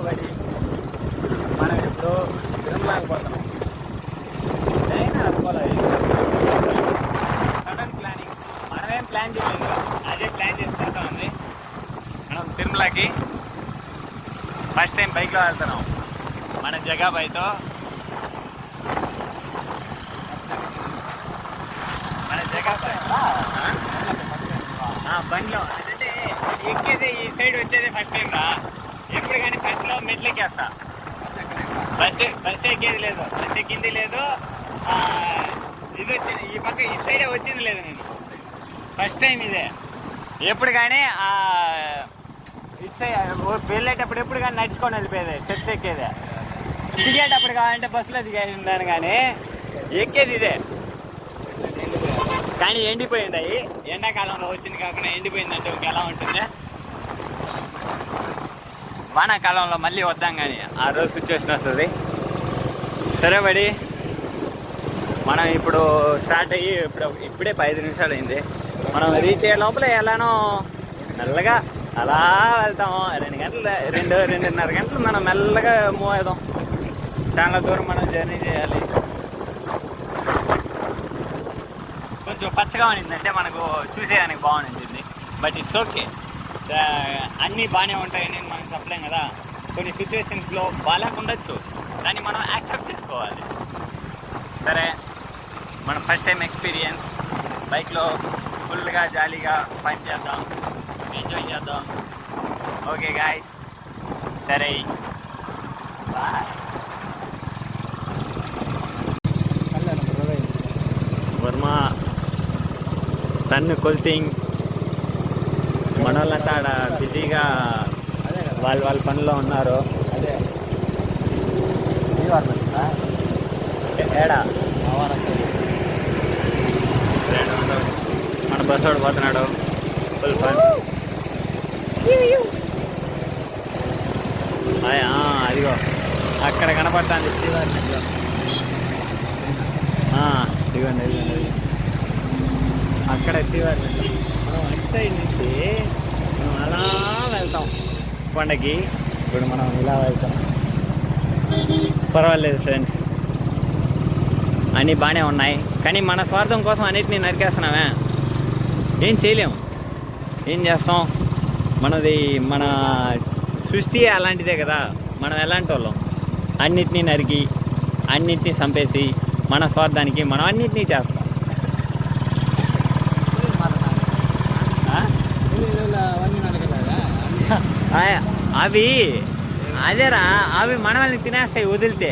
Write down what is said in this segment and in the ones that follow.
బడి మనం ఇప్పుడు తిరుమలకపోతున్నాం. నేను అనుకోలేదు, సడన్ ప్లానింగ్. మనమేం ప్లాన్ చేయలేదు, అదే ప్లాన్ చేసిపోతా ఉంది. మనం తిరుమలకి ఫస్ట్ టైం బైక్లో వెళ్తున్నాం మన జగాబాయ్తో. మన జగాబాయ్ బండిలో అంటే ఎక్కేది ఈ సైడ్ వచ్చేది ఫస్ట్ టైం రా. ఎప్పుడు కానీ ఫస్ట్లో మెట్లు ఎక్కేస్తా, బస్సు ఎక్కేది లేదు, బస్సు ఎక్కింది లేదు, ఇది వచ్చింది ఈ పక్క ఈ సైడే వచ్చింది లేదు. నేను ఫస్ట్ టైం ఇదే. ఎప్పుడు కానీ ఇటు సైడ్ వెళ్ళేటప్పుడు ఎప్పుడు కానీ నడుచుకొని వెళ్ళిపోయేది, స్టెప్స్ ఎక్కేదే. దిగేటప్పుడు కావాలంటే బస్సులో దిగేసిందాను, కానీ ఎక్కేది ఇదే. కానీ ఎండిపోయిండాయి, ఎండాకాలంలో వచ్చింది కాకుండా ఎండిపోయిందంటే ఎలా ఉంటుంది. వానాకాలంలో మళ్ళీ వద్దాం, కానీ ఆ రోజు సిచ్యువేషన్ వస్తుంది. సరే బడి, మనం ఇప్పుడు స్టార్ట్ అయ్యి ఇప్పుడే 5 నిమిషాలు అయింది. మనం రీచ్ అయ్యే లోపల ఎలానో మెల్లగా అలా వెళ్తాము. 2-2.5 గంటలు మనం మెల్లగా మూవ్ అవుదాం. చాలా దూరం మనం జర్నీ చేయాలి. కొంచెం పచ్చగా ఉండిందంటే మనకు చూసేదానికి బాగుంటుంది. బట్ ఇట్స్ ఓకే, అన్నీ బాగానే ఉంటాయని మనం చెప్పలేం కదా. కొన్ని సిచ్యువేషన్స్లో బాగాలేకుండొచ్చు, దాన్ని మనం యాక్సెప్ట్ చేసుకోవాలి. సరే, మనం ఫస్ట్ టైం ఎక్స్పీరియన్స్ బైక్లో ఫుల్గా జాలీగా ఫన్ చేద్దాం, ఎంజాయ్ చేద్దాం. ఓకే గాయ్స్, సరే బాయ్. వర్మ సన్ కొల్తింగ్ మనోళ్ళంతా ఆడ బిజీగా వాళ్ళ పనిలో ఉన్నారు. అదే ఏడా మన బస్ వాడు పోతున్నాడు, ఫుల్ ఫన్. అదిగో అక్కడ కనపడుతుంది శ్రీవారిలో. ఇదిగోండి అక్కడ శ్రీవారి. మనం అటు సైడ్ నుంచి మనం అలా వెళ్తాం కొండకి. ఇప్పుడు మనం ఇలా వెళ్తాం, పర్వాలేదు ఫ్రెండ్స్, అన్నీ బాగానే ఉన్నాయి. కానీ మన స్వార్థం కోసం అన్నిటినీ నరికేస్తున్నామే, ఏం చేయలేము. ఏం చేస్తాం, మన సృష్టి అలాంటిదే కదా. మనం ఎలాంటి వాళ్ళం, అన్నిటినీ నరికి అన్నిటినీ చంపేసి మన స్వార్థానికి మనం అన్నిటినీ చేస్తాం. అవి అదేరా, అవి మనల్ని తినేస్తాయి వదిలితే.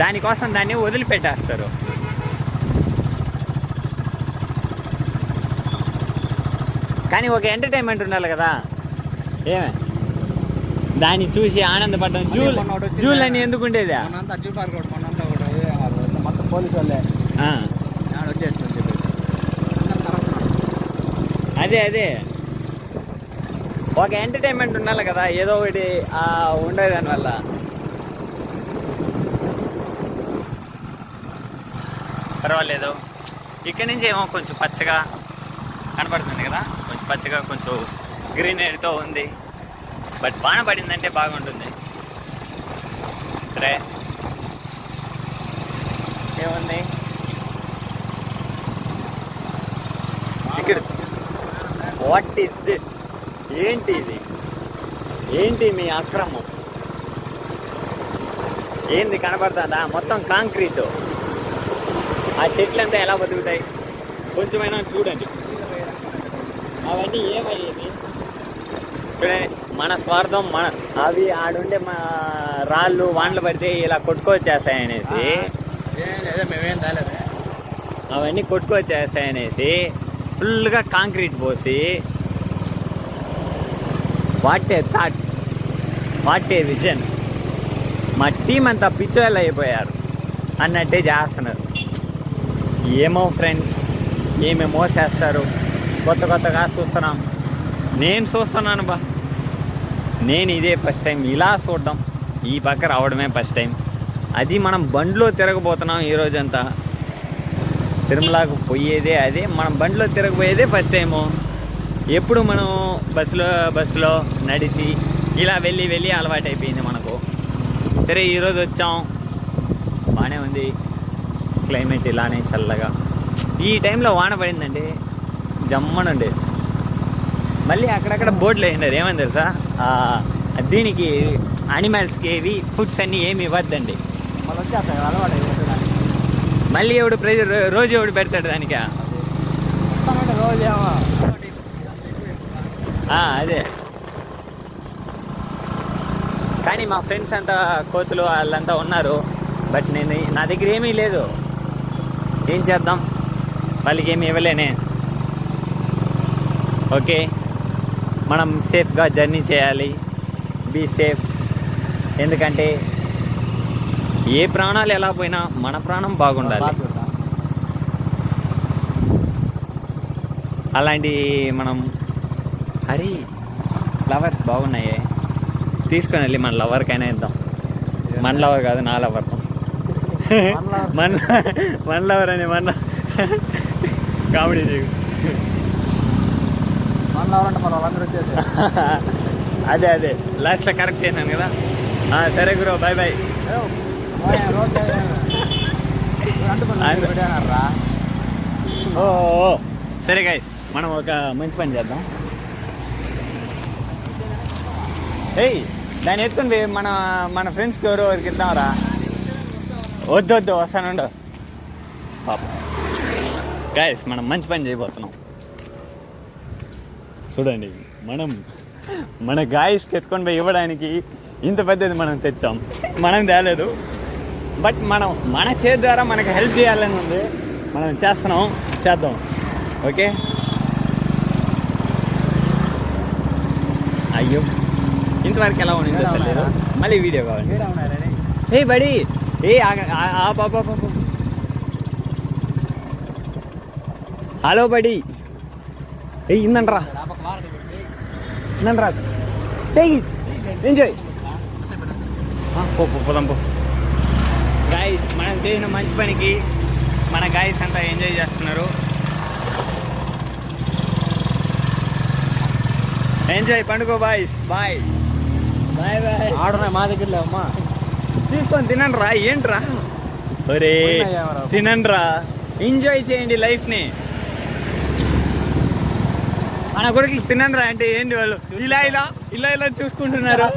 దానికోసం దాన్ని వదిలిపెట్టేస్తారు. కానీ ఒక ఎంటర్టైన్మెంట్ ఉండాలి కదా. ఏమే దాన్ని చూసి ఆనందపడడం. జూలు అని ఎందుకు ఉండేది? మొత్తం పోలీసు వాళ్ళే అదే ఒక ఎంటర్టైన్మెంట్ ఉండాలి కదా, ఏదో ఒకటి ఉండే దానివల్ల. పర్వాలేదు, ఇక్కడి నుంచి ఏమో కొంచెం పచ్చగా కనపడుతుంది కదా, కొంచెం పచ్చగా కొంచెం గ్రీనరీతో ఉంది. బట్ వాన పడిందంటే బాగుంటుంది. సరే, ఏముంది ఇక్కడ? What is this? ఏంటి ఇది? ఏంటి మీ అక్రమం? ఏంది కనపడుతుందా? మొత్తం కాంక్రీటు. ఆ చెట్లంతా ఎలా బతుకుతాయి? కొంచెమైనా చూడండి. అవన్నీ ఏమయ్యేది? మన స్వార్థం. అవి ఆడుండే రాళ్ళు వానలు పడితే ఇలా కొట్టుకొచ్చేస్తాయనేసి, మేమేం రాలేదు, అవన్నీ కొట్టుకొచ్చేస్తాయనేసి ఫుల్గా కాంక్రీట్ పోసి, what a thought, what a vision. మా టీం అంతా పిచ్చోళ్ళు అయిపోయారు అన్నట్టే చేస్తున్నారు. ఏమో ఫ్రెండ్స్, ఏమేమో చేస్తారు. కొత్తగా చూస్తున్నాం. నేను చూస్తున్నాను బా. నేను ఇదే ఫస్ట్ టైం ఇలా చూడడం, ఈ పక్క రావడమే ఫస్ట్ టైం. అది మనం బండిలో తిరగబోతున్నాం ఈరోజంతా. తిరుమలకు పోయేదే అదే, మనం బండిలో తిరగబోయేదే ఫస్ట్ టైము. ఎప్పుడు మనం బస్సులో నడిచి ఇలా వెళ్ళి వెళ్ళి అలవాటు అయిపోయింది మనకు. సరే ఈరోజు వచ్చాం, బాగానే ఉంది క్లైమేట్, ఇలానే చల్లగా. ఈ టైంలో వాన పడిందండి జమ్మనుండి. మళ్ళీ అక్కడక్కడ బోర్డులు వేసినారు, ఏమని తెలుసా, దీనికి అనిమల్స్కి ఏవి ఫుడ్స్ అన్నీ ఏమి ఇవ్వద్దండి. మళ్ళీ వచ్చేస్తాయి అలవాటు అయిపోతుంది. మళ్ళీ ఎవడు రోజు ఎవడు పెడతాడు దానికి? రోజు ఏమో అదే. కానీ మా ఫ్రెండ్స్ అంతా కోతులు వాళ్ళంతా ఉన్నారు, బట్ నా దగ్గర ఏమీ లేదు. ఏం చేద్దాం, వాళ్ళకి ఏమి ఇవ్వలేనే. ఓకే, మనం సేఫ్గా జర్నీ చేయాలి, బీ సేఫ్. ఎందుకంటే ఏ ప్రాణాలు ఎలా పోయినా మన ప్రాణం బాగుండాలి. అలాంటి మనం హరి ఫ్లవర్స్ బాగున్నాయే, తీసుకొని వెళ్ళి మన లవర్కైనా ఇద్దాం. మన లవర్ కాదు, నా లవర్. మన లవర్ అని మన కామెడీ చేయు. అదే లాస్ట్లో కరెక్ట్ చేసినాను కదా. సరే గురు, బాయ్ బాయ్. ఓ సరే గైస్, మనం ఒక మంచి పని చేద్దాం. ఏయ్, దాన్ని ఎత్తుకుని మన ఫ్రెండ్స్కి ఎవరికి ఇద్దాంరా. వద్దు వస్తానుండు. పాప గైస్, మనం మంచి పని చేయబోతున్నాం. చూడండి, మన గాయస్కి ఎత్తుకొని పోయి ఇవ్వడానికి ఇంత పెద్దది మనం తెచ్చాం. మనం తేలేదు, బట్ మన చేతి ద్వారా మనకు హెల్ప్ చేయాలని ఉంది. మనం చేద్దాం. ఓకే. అయ్యో, ఇంతవరకు ఎలా ఉండిందో తెలియదు. మళ్ళీ వీడియో కావాలి. ఏ బడి, పాప, హలో బడి. ఇందండ్రా ఎంజాయ్. పోదాం పో. గాయస్, మనం చేసిన మంచి పనికి మన గాయస్ అంతా ఎంజాయ్ చేస్తున్నారు. ఎంజాయ్, పండుగ బాయ్స్. బాయ్. ఆడున్నాయి మా దగ్గర లేవమ్మా, తీసుకొని తినండిరా. ఏంట్రా, ఒరే తినండిరా, ఎంజాయ్ చేయండి లైఫ్ని. మన కొడుకు తినండిరా అంటే ఏంటి వాళ్ళు ఇలా చూసుకుంటున్నారు.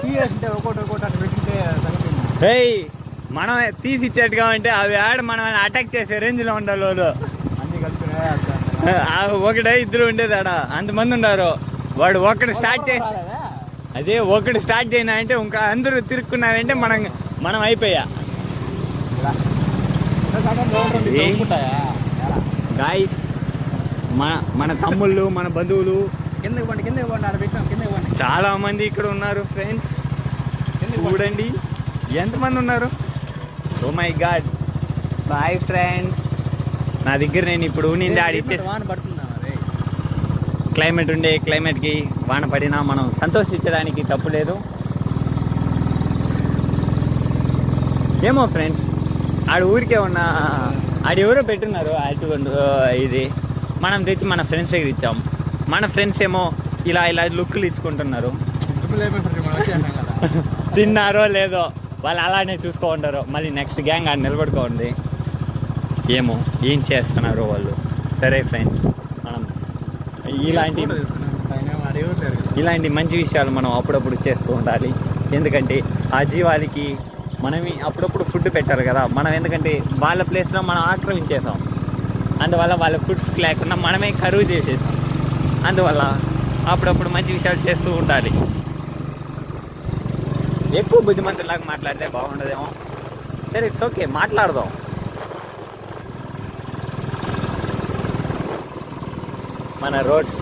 ఏయ్, మనం తీసి ఇచ్చేట్టుగా అంటే అవి మనం అటాక్ చేసే రేంజ్లో ఉండాలి వాళ్ళు. ఒకటే ఇద్దరు ఉండేది ఆడ, అంతమంది ఉన్నారు. వాడు ఒకటి స్టార్ట్ చేయనా అంటే ఇంకా అందరూ తిరుక్కున్నారంటే మనం అయిపోయా. గాయ్స్, మన తమ్ముళ్ళు, మన బంధువులు చాలా మంది ఇక్కడ ఉన్నారు ఫ్రెండ్స్. చూడండి ఎంతమంది ఉన్నారు. Oh my god. Boy friends. నా దగ్గర నేను ఇప్పుడు నిండి ఆడిచ్చే క్లైమేట్కి వాన పడినా మనం సంతోషించడానికి తప్పు లేదు. ఏమో ఫ్రెండ్స్, ఊరికే ఉన్న ఎవరో పెట్టున్నారు ఇది, మనం తెచ్చి మన ఫ్రెండ్స్ దగ్గర ఇచ్చాం. మన ఫ్రెండ్స్ ఏమో ఇలా లుక్లు ఇచ్చుకుంటున్నారు. తిన్నారో లేదో వాళ్ళు అలానే చూసుకో ఉంటారు. మళ్ళీ నెక్స్ట్ గ్యాంగ్ ఆడ నిలబడుకోండి. ఏమో ఏం చేస్తున్నారు వాళ్ళు. సరే ఫ్రెండ్స్, మనం ఇలాంటి మంచి విషయాలు మనం అప్పుడప్పుడు చేస్తూ ఉండాలి. ఎందుకంటే ఆ జీవాలకి మనమే అప్పుడప్పుడు ఫుడ్ పెట్టాలి కదా. మనం ఎందుకంటే వాళ్ళ ప్లేస్లో మనం ఆక్రమించేసాం. అందువల్ల వాళ్ళ ఫుడ్స్ లేకుండా మనమే కరువు చేసేసాం. అందువల్ల అప్పుడప్పుడు మంచి విషయాలు చేస్తూ ఉండాలి. ఎక్కువ బుద్ధిమంతులాగా మాట్లాడితే బాగుండదేమో. సరే, ఇట్స్ ఓకే, మాట్లాడదాం. మన రోడ్స్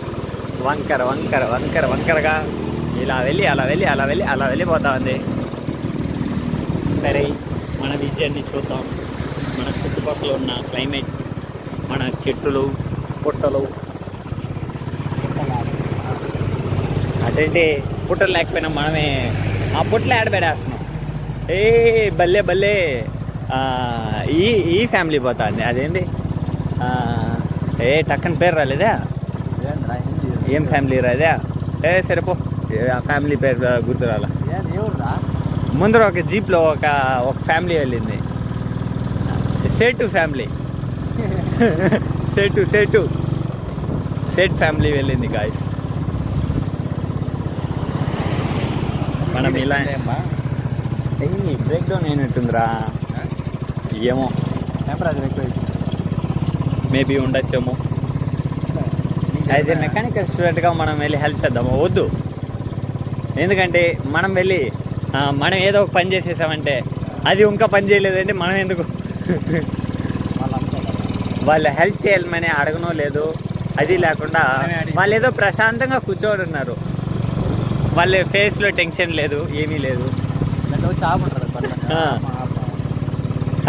వంకరగా ఇలా వెళ్ళిపోతా ఉంది. సరే, మన విజయాన్ని చూద్దాం. మన చుట్టుపక్కల ఉన్న క్లైమేట్, మన చెట్టులు, పుట్టలు. అదేంటి పుట్టలు లేకపోయినా మనమే ఆ పుట్టలు ఆడబెడేస్తున్నాం. బల్లే ఈ ఫ్యామిలీ పోతుంది. అదేంటి టక్కని పేరు రాలేదా? ఏం ఫ్యామిలీ రాదా? సరిపో, ఆ ఫ్యామిలీ పేరు గుర్తురాల. ఏం దేవుడుదా? ముందర ఒక జీప్లో ఒక ఫ్యామిలీ వెళ్ళింది. సేటు ఫ్యామిలీ. సేట్ ఫ్యామిలీ వెళ్ళింది గాయస్. మనం ఇలా బ్రేక్ డౌన్ అయినట్టుందిరా. ఏమో టెంపరేచర్ ఎక్కువ మేబీ ఉండొచ్చేమో. అయితే మెకానికల్ స్టూడెంట్గా మనం వెళ్ళి హెల్ప్ చేద్దాము. వద్దు, ఎందుకంటే మనం వెళ్ళి మనం ఏదో ఒక పని చేసేసామంటే అది ఇంకా పని చేయలేదంటే మనం ఎందుకు వాళ్ళు హెల్ప్ చేయాలని అడగనో లేదు. అది లేకుండా వాళ్ళు ఏదో ప్రశాంతంగా కూర్చొని ఉన్నారు. వాళ్ళ ఫేస్లో టెన్షన్ లేదు, ఏమీ లేదు. చాపు ఉంటుంది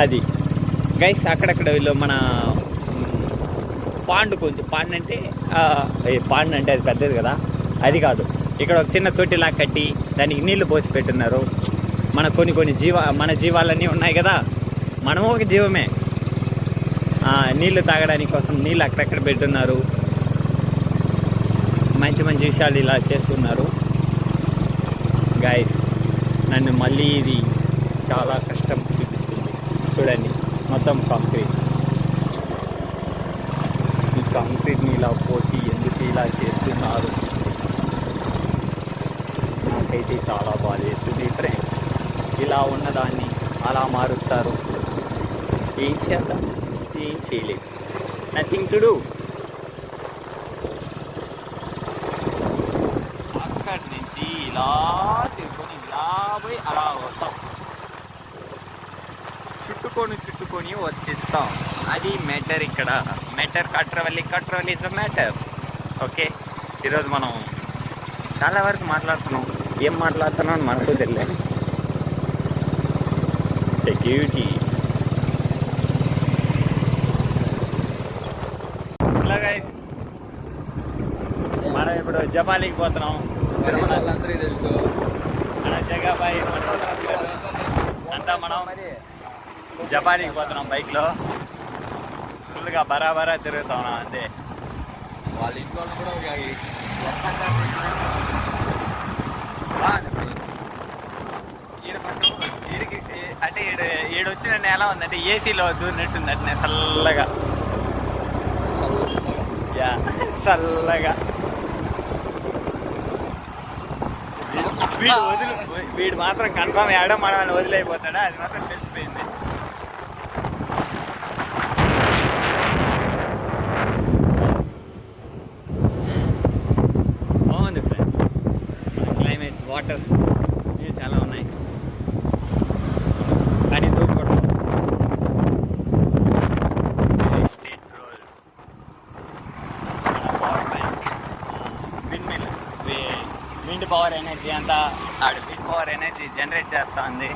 అది గైస్. అక్కడక్కడ వీళ్ళు మన పాండు, కొంచెం పాండ్ అంటే అది పెద్దది కదా, అది కాదు. ఇక్కడ ఒక చిన్న తొట్టిలా కట్టి దానికి నీళ్లు పోసి పెట్టున్నారు. మన కొన్ని మన జీవాలన్నీ ఉన్నాయి కదా, మనము ఒక జీవమే. నీళ్లు తాగడానికి కోసం నీళ్ళు అక్కడక్కడ పెట్టున్నారు. మంచి మంచి విషయాలు ఇలా చేస్తున్నారు గైస్. నన్ను మళ్ళీ ఇది చాలా కష్టం చూపిస్తుంది. చూడండి, మొత్తం కాంక్రీట్. ఈ కాంక్రీట్ని ఇలా పోసి ఎందుకు ఇలా చేస్తున్నారు నాకైతే చాలా బాధ వేస్తుంది ఫ్రెండ్స్. ఇలా ఉన్నదాన్ని అలా మారుస్తారు. ఏం చేద్దాం, ఏం చేయలేదు. Nothing to do. అక్కడి నుంచి ఇలా తిరుగుకొని ఇలా పోయి అలా వస్తాం. చుట్టుకొని వచ్చేస్తాం. అది మ్యాటర్. ఇక్కడ మ్యాటర్ కట్రవల్లి ఇస్ అ మ్యాటర్. ఓకే, ఈరోజు మనం చాలా వరకు మాట్లాడుతున్నాం. ఏం మాట్లాడుతున్నాం అని మనకు తెలియదు. సెక్యూరిటీ. ఇలాగ మనం ఇప్పుడు జపాలీకి పోతున్నాం. మన జగాబాయి అంతా మనం జపాలీకి పోతున్నాం బైక్లో. ఫుల్గా బరాబరా తిరుగుతాం అంతే. వాళ్ళ ఇంట్లో కూడా ఈడ కొంచెం ఈడికి అంటే ఈడొచ్చిన నేల ఉందంటే ఏసీలో దూరినట్టుంది. అంటే చల్లగా చల్లగా. వీడు మాత్రం కన్ఫామ్ ఏడో మనల్ని వదిలేకపోతాడా, అది మాత్రం తెలిసిపోయింది. బాగుంది ఫ్రెండ్స్ క్లైమేట్. వాటర్ నీళ్ళు చాలా ఉన్నాయి కానీ దూకూడదు. State rules. Power plant, wind power energy అంతా విండ్ పవర్ ఎనర్జీ జనరేట్ చేస్తూ ఉంది.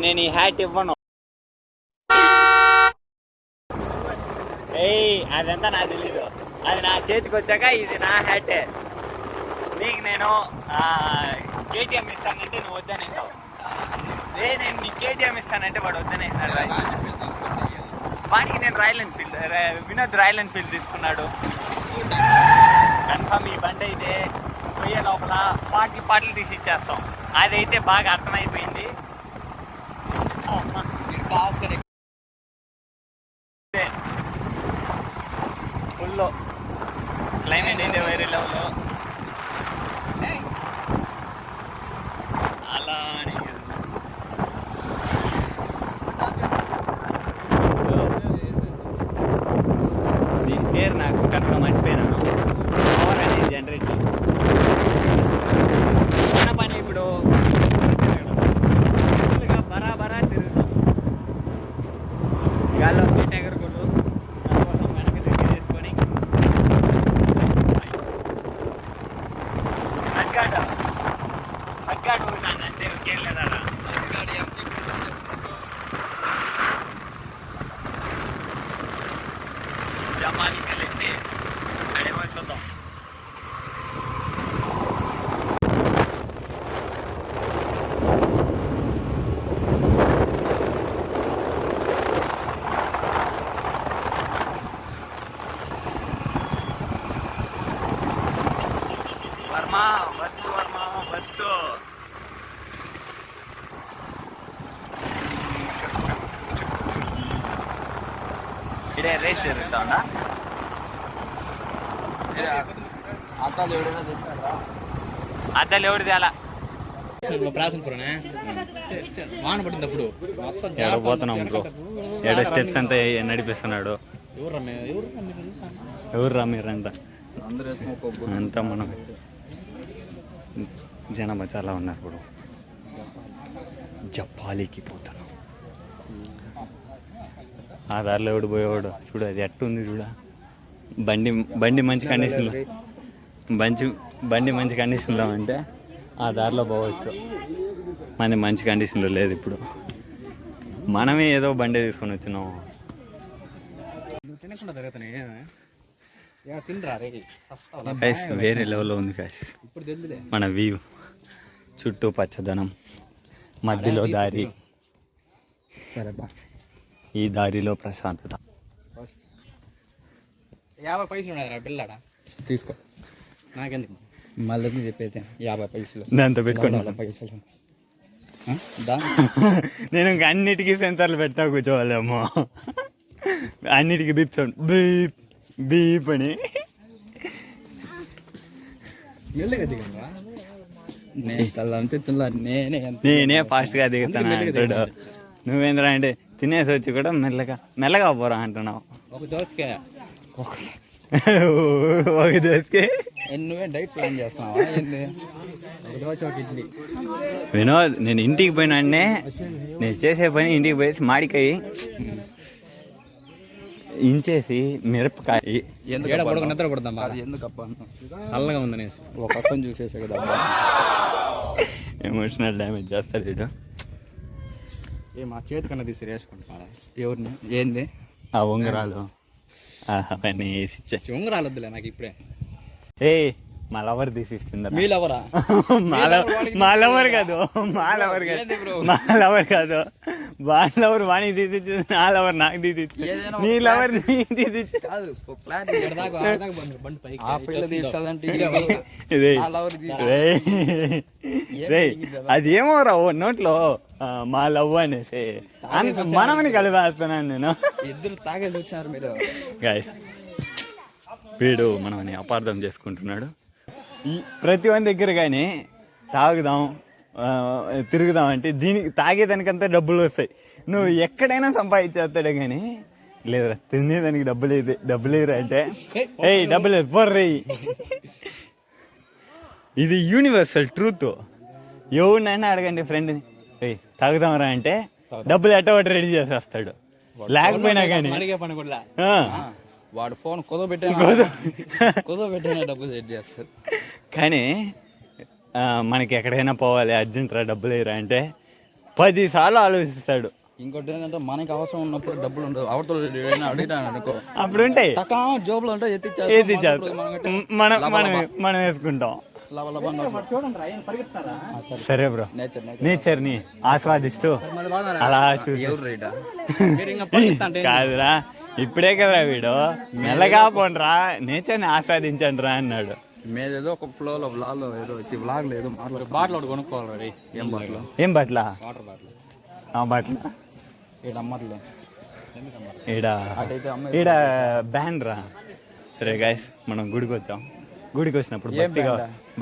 నేను ఈ హ్యాట్ ఇవ్వను. అదంతా నాకు తెలీదు. అది నా చేతికి వచ్చాక ఇది నా హ్యాటే. నీకు నేను కేటీఎం ఇస్తానంటే నువ్వు వద్దనేసావు. నేను నీకు కేటీఎం ఇస్తానంటే వాడు వద్దనేసినాడు. వాడికి నేను royal Enfield, Vinod royal Enfield తీసుకున్నాడు. కన్ఫర్మ్ ఈ బండి అయితే పోయే లోపల పాటలు తీసి ఇచ్చేస్తాం. అదైతే బాగా అర్థమైపోయింది. ఫుల్లో క్లైమేట్ అయితే వేరే లెవెల్లో. అలా అని దీని పేరు నాకు కరెక్ట్గా మర్చిపోయినాను. పవర్ అనేది జనరేట్ మన పని ఇప్పుడు ఫుల్గా బరాబరా తిరుగుతాం. గాల్లో ఫీట్ ఎగరకూడదు. దానికోసం వెనక్కి తిరిగి చేసుకొని అగ్గాడు అంతే ఒకేం లేదా జపాలి కలిస్తే అడేమో చూద్దాం. Varma Batu Varma Batu. ఇదే రేస్ జరుగుతా ఉందా? అద్దాలు ఎవరైనా తెచ్చారా? అద్దలు ఎవరు తేలా? ప్రాసనపురనే వాన పడినప్పుడు ఎక్కడ పోతున్నాం బ్రో? ఎక్కడ స్టెప్స్ అంతా నడిపిస్తున్నాడు. ఎవర్రా మీరంతా? అంతా మనం జనాభా చాలా ఉన్నారు ఇప్పుడు. జపాలికి పోతున్నాం. ఆ దారిలో ఎవడు పోయేవాడు చూడు, అది ఎట్టుంది చూడ. బండి మంచి కండిషన్లో, బండి మంచి కండిషన్లో అంటే ఆ దారిలో పోవచ్చు. మనది మంచి కండిషన్లో లేదు ఇప్పుడు. మనమే ఏదో బండి తీసుకొని వచ్చినాం. గైస్ వేరే లెవెల్లో ఉంది గైస్ మన వ్యూ. చుట్టూ పచ్చదనం, మధ్యలో దారి, ఈ దారిలో ప్రశాంతత. 50 పైసలు ఉన్నాయా పిల్లడా? తీసుకో, నాకెందుకు మళ్ళీ చెప్పేది. 50 పైసలు దాంతో పెట్టుకున్నా పైసలు. నేను ఇంకా అన్నిటికీ సెన్సార్లు పెడతా కూర్చోవాలేమో. అన్నిటికీ బీప్ సౌండ్, బీప్ బీప్ అని. నేనే ఫాస్ట్గా దిగుతాను అంటాడు. నువ్వేంద్రా అంటే తినేసి వచ్చి కూడా మెల్లగా పోరా అంటున్నావు. ఒక దోసకే ఒక దోసకే నువ్వే డైట్ ప్లాన్ చేస్తున్నావా? ఒక దోశ ఒక ఇడ్లీ. వినోద్, నేను ఇంటికి పోయినాడే నేను చేసే పని ఇంటికి పోయేసి మాడికాయ ఇంచేసి మిరపకాయ నిద్ర పడతాం. అది ఎందుకప్ప చల్లగా ఉందనేసి ఒక పక్కన చూసేసా కదా. ఎమోషనల్ డ్యామేజ్ చేస్తారు ఇటు. మా చేతి కన్నా తీసి వేసుకుంటున్నారా? ఎవరిని? ఏంది ఆ ఉంగరాలు అవన్నీ వేసి ఇచ్చా. ఉంగరాలు వద్దులే నాకు ఇప్పుడే. ఏ మా లవర్ తీసిస్తుందా? మీ లవరా? మా లవర్ కాదు, మా లవర్ కాదు. వాళ్ళ లవర్ వాణి తీసిచ్చింది, నా లవర్ నాకు తీసిచ్చి, నీ లవర్ నీకు తీసిచ్చి. అదేమో రా నోట్లో మా లవ్ అనేసి మనమని కలిపేస్తున్నాను నేను. ఇద్దరు తాగేసి వచ్చారు మీరు. గాయస్ వీడు మనమని అపార్థం చేసుకుంటున్నాడు. ప్రతి ఒక్క దగ్గర కానీ తాగుదాం తిరుగుదాం అంటే దీనికి తాగేదానికంతా డబ్బులు వస్తాయి. నువ్వు ఎక్కడైనా సంపాదించేస్తాడే కానీ లేదురా తినేదానికి డబ్బులు లేదురా అంటే ఏయ్ డబ్బులు లేదు పోర్రీ. ఇది యూనివర్సల్ ట్రూత్. ఎవరినైనా అడగండి ఫ్రెండ్ని, ఏయ్ తాగుదాంరా అంటే డబ్బులు ఎట్టబట్టి రెడీ చేసేస్తాడు. లేకపోయినా కానీ వాడు ఫోన్ కుదబెట్టే డబ్బులు సెట్ చేస్తాడు. కానీ మనకి ఎక్కడైనా పోవాలి అర్జెంట్ రా డబ్బులు వేయరా అంటే 10 సార్లు ఆలోచిస్తాడు. ఇంకోటి ఏంటంటే మనకి అవసరం ఉన్నప్పుడు డబ్బులు ఉండదు. అవతల అడిగినాను అనుకో, అప్పుడు ఉంటాయి జోబులు అంటే మనం వేసుకుంటాం. సరే బ్రో, నేచర్ని ఆస్వాదిస్తూ అలా చూసి కాదురా ఇప్పుడే కదా వీడు మెల్లగా పోండ్రా నేచర్ని ఆస్వాదించండి రా అన్నాడు. మేదేదో ఒక ఫ్లోలో వ్లాగ్లో ఏదో వచ్చి వ్లాగ్ లేదు బాటిల్ ఒకటి కొనుక్కోవాలి. ఏం బాటిల్? ఏం బట్ల? Water bottle. ఆ బట్ల ఈడ అమ్మట్లే, ఈడ బ్యాన్ రా. సరే గైస్ మనం గుడికి వచ్చాం. గుడికి వచ్చినప్పుడు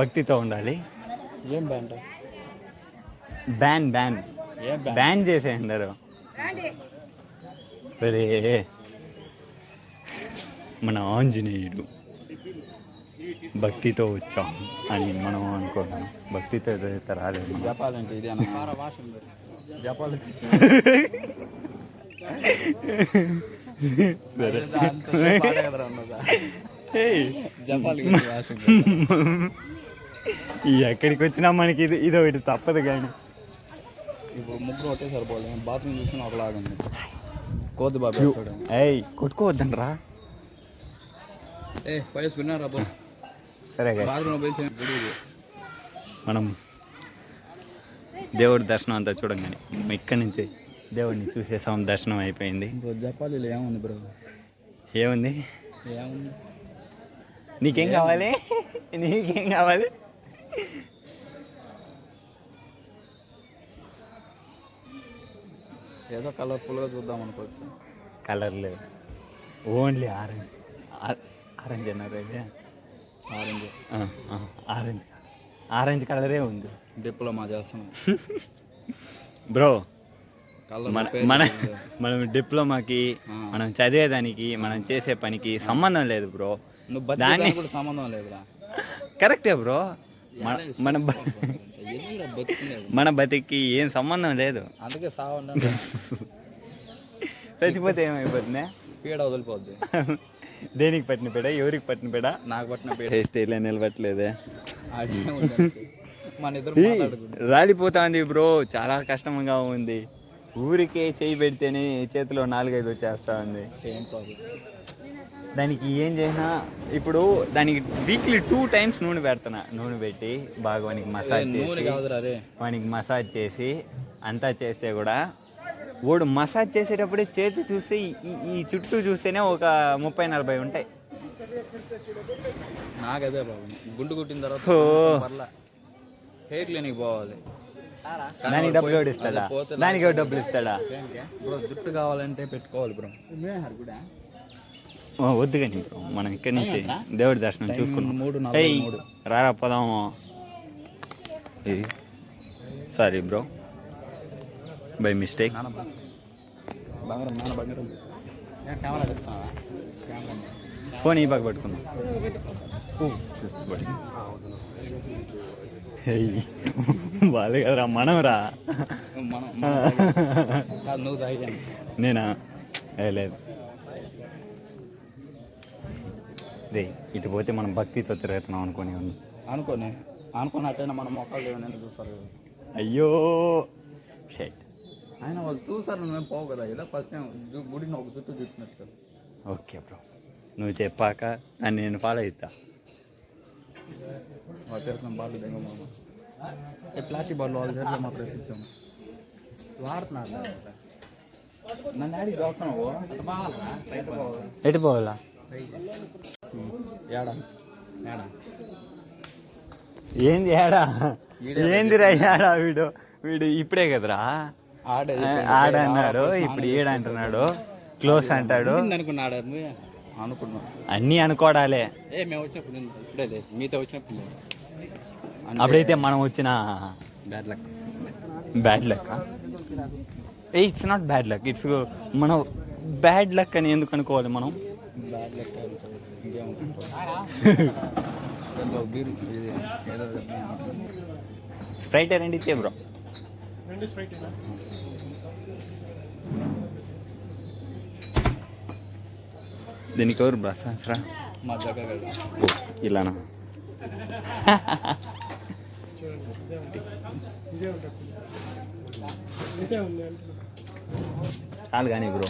భక్తితో ఉండాలి. ఏం బ్యాండ్? బ్యాన్ చేసేయండారు. సరే మన ఆంజనేయుడు భక్తితో వచ్చాం అని మనం అనుకున్నాం. భక్తితో అయితే రాలేదు. జపాలంటే ఇది జపాలి. ఎక్కడికి వచ్చినా మనకి ఇది ఒకటి తప్పదు. కానీ ఇప్పుడు ముగ్గురు ఒకటే సరిపోలేదు. బాత్రూమ్ చూసిన ఒకలాగా ఉంది. కోతి బాబు కొట్టుకోవద్దండి రా. పైస్ విన్నారా? సరే మనం దేవుడి దర్శనం అంతా చూడంగానే ఇక్కడి నుంచి దేవుడిని చూసేసాం. దర్శనం అయిపోయింది. జపాలీలో ఏముంది బ్రో? ఏముంది? నీకేం కావాలి? ఏదో కలర్ఫుల్గా చూద్దాం అనుకోవచ్చు. కలర్ లేదు, ఓన్లీ ఆరెంజ్. ఆరెంజ్ అన్నారు ఇది. ఆరెంజ్ ఆరెంజ్ ఆరెంజ్ కలరే ఉంది. డిప్లొమా చేస్తున్నాం బ్రో. కలర్ మనం డిప్లొమాకి, మనం చదివేదానికి, మనం చేసే పనికి సంబంధం లేదు బ్రో. నువ్వు బతికి కూడా సంబంధం లేదురా. కరెక్టే బ్రో. మన బతికి ఏం సంబంధం లేదు. అందుకే సావండి. చచ్చిపోతే ఏమైపోతుంది? పీడ వదిలిపోద్ది. దేనికి పట్టిన పీడ? ఎవరికి పట్టిన పీడ? నాకు పట్టిన పీడ. స్టేలో నిలబట్టలేదే. మన ఇద్దరు రాలిపోతా ఉంది బ్రో, చాలా కష్టంగా ఉంది. ఊరికే చేయి పెడితేనే చేతిలో 4-5 వచ్చేస్తా ఉంది. Same problem. దానికి ఏం చేసినా ఇప్పుడు దానికి వీక్లీ 2 times నూనె పెడుతున్నా. నూనె పెట్టి బాగా వానికి మసాజ్ చేసి అంతా చేస్తే కూడా వాడు మసాజ్ చేసేటప్పుడే చేతి చూస్తే ఈ చుట్టూ చూస్తేనే ఒక 30-40 ఉంటాయి. నాకదే బాబు, గుండు కుట్టిన తర్వాత హెయిర్ క్లినిక్ పోవాలి. దానికి డబ్బులు ఎవడు ఇస్తాడా? దానికి ఎవరు డబ్బులు ఇస్తాడా? బ్రో జుట్టు కావాలంటే పెట్టుకోవాలి బ్రో. వద్దు కానీ బ్రో, మనం ఇక్కడి నుంచి దేవుడి దర్శనం చూసుకున్నాం. 3:43 రారా పోదాము. Sorry bro, by mistake. Phone ఈ పక్క పట్టుకుందాం. వాళ్ళు కదరా, మనం రా. నేనా? లేదు రే, ఇటు పోతే మనం భక్తితో తిరుగుతున్నాం అనుకోని అట్టైనా మనం మొక్కలు ఏమైనా చూస్తారు. అయ్యో షైట్, ఆయన వాళ్ళు చూసారు, మేము పోవు కదా. ఇలా ఫస్ట్ టైం గుడిని ఒక చుట్టూ చూస్తున్నట్టు. ఓకే బ్రో, నువ్వు చెప్పాక నన్ను నేను ఫాలో అవుతా. చేసిన బాల్ దిగమ్మ ప్లాస్టిక్ బాల్ వాళ్ళు చేసిన మా ప్రసిద్ధాము వాడుతున్నారు. నన్ను ఆడికి చూస్తున్నావు. ఎటు పోవాలా? ఏడా ఏంది ఏడా? ఏందిరా ఏడా? వీడు ఇప్పుడే కదరా ఆడన్నాడు, ఇప్పుడు ఏడంటున్నాడు, క్లోజ్ అంటాడు. అనుకున్నా అన్నీ అనుకోవడాలే. మేము వచ్చినప్పుడు ఇప్పుడే మీతో వచ్చినప్పుడు అప్పుడైతే మనం వచ్చిన bad luck. It's not bad luck, it's మనం బ్యాడ్ లక్ అని ఎందుకు అనుకోవాలి మనం? బ్యాడ్ లక్ స్ప్రైట్ 2 ఇచ్చే బ్రో. దీనికి ఎవరు బ్రస్రా? మా దగ్గర ఇలానా? చాలు కానీ బ్రో.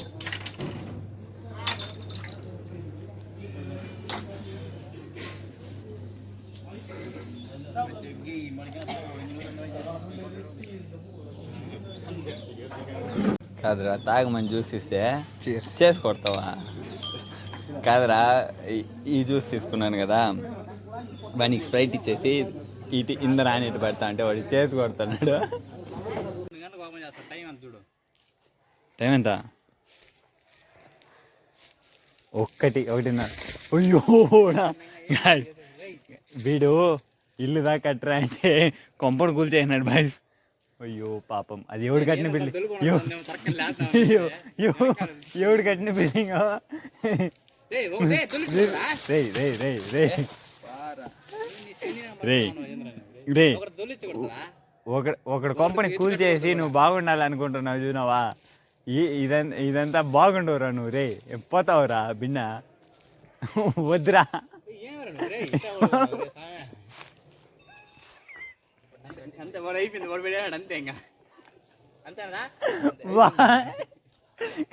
కాదురా, తాగమని జ్యూస్ ఇస్తే చేసి కొడతావా? కాదురా, ఈ జ్యూస్ తీసుకున్నాను కదా, వానికి స్ప్రైట్ ఇచ్చేసి ఇటు ఇందర అని ఇటు పెడతా అంటే వాడు చేసి కొడుతున్నాడు. టైం ఎంత? 1:30. అయ్యో వీడు ఇల్లు దాకా కట్టరా అంటే కొంపడు కూల్చేసినాడు బాయ్. అయ్యో పాపం, అది ఎవడు కట్టిన బిల్డింగ్? ఎవడు కట్టిన బిల్డింగ్? ఒకడు కొంపని కూల్ చేసి నువ్వు బాగుండాలి అనుకుంటున్నావు చూనావా? ఇదంతా బాగుండవురా నువ్వు. రే పోతావురా బిన్న, వద్దురా.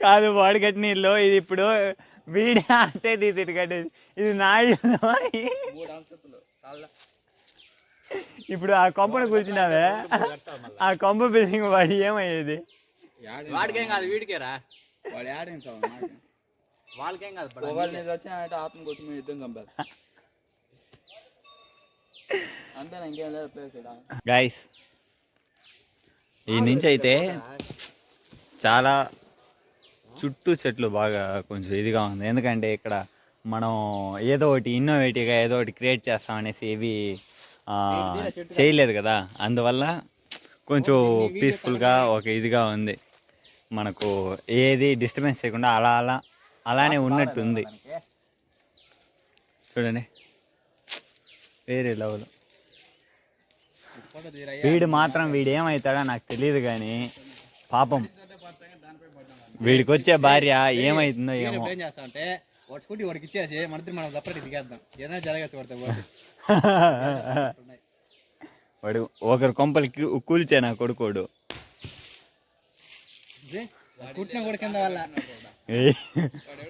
కాదు, వాడు కట్టిన ఇల్లు ఇది. ఇప్పుడు వీడి అంటే ఇది కట్టేది, ఇది నా ఇల్లు. ఇప్పుడు ఆ కొంపను కూర్చున్నావే, ఆ కొంప బిల్డింగ్ వాడి ఏమయ్యేది? వాడికేం కాదు, వీడికేరా. వాడు వాళ్ళకేం కాదు. వచ్చిన ఆత్మకు వచ్చి మేము యుద్ధం చంపారు. అంతేనా, ఇంకేం లేదు ప్లేస్ ఇక్కడ. గైస్ ఈ నుంచి అయితే చాలా చుట్టూ చెట్లు బాగా కొంచెం ఇదిగా ఉంది, ఎందుకంటే ఇక్కడ మనం ఏదో ఒకటి ఇన్నోవేటివ్గా ఏదో ఒకటి క్రియేట్ చేస్తాం అనేసి ఏవి చేయలేదు కదా, అందువల్ల కొంచెం పీస్ఫుల్గా ఒక ఇదిగా ఉంది, మనకు ఏది డిస్టర్బెన్స్ చేయకుండా అలానే ఉన్నట్టు ఉంది. చూడండి వేరే లెవెల్. వీడు ఏమవుతాడో నాకు తెలియదు కానీ పాపం వీడికి వచ్చే భార్య ఏమైతుందో ఏమో. ఏం చేస్తా అంటే వాడు స్కూటీ వాడికి ఇచ్చేసి మనం సపరేట్ దిగేద్దాం, ఏదైనా జరగచ్చు పడితే. వాడు ఒకరు కొంపలకి కూల్చే నా కొడుకోడు. కుట్టిన కూడా కింద వల్ల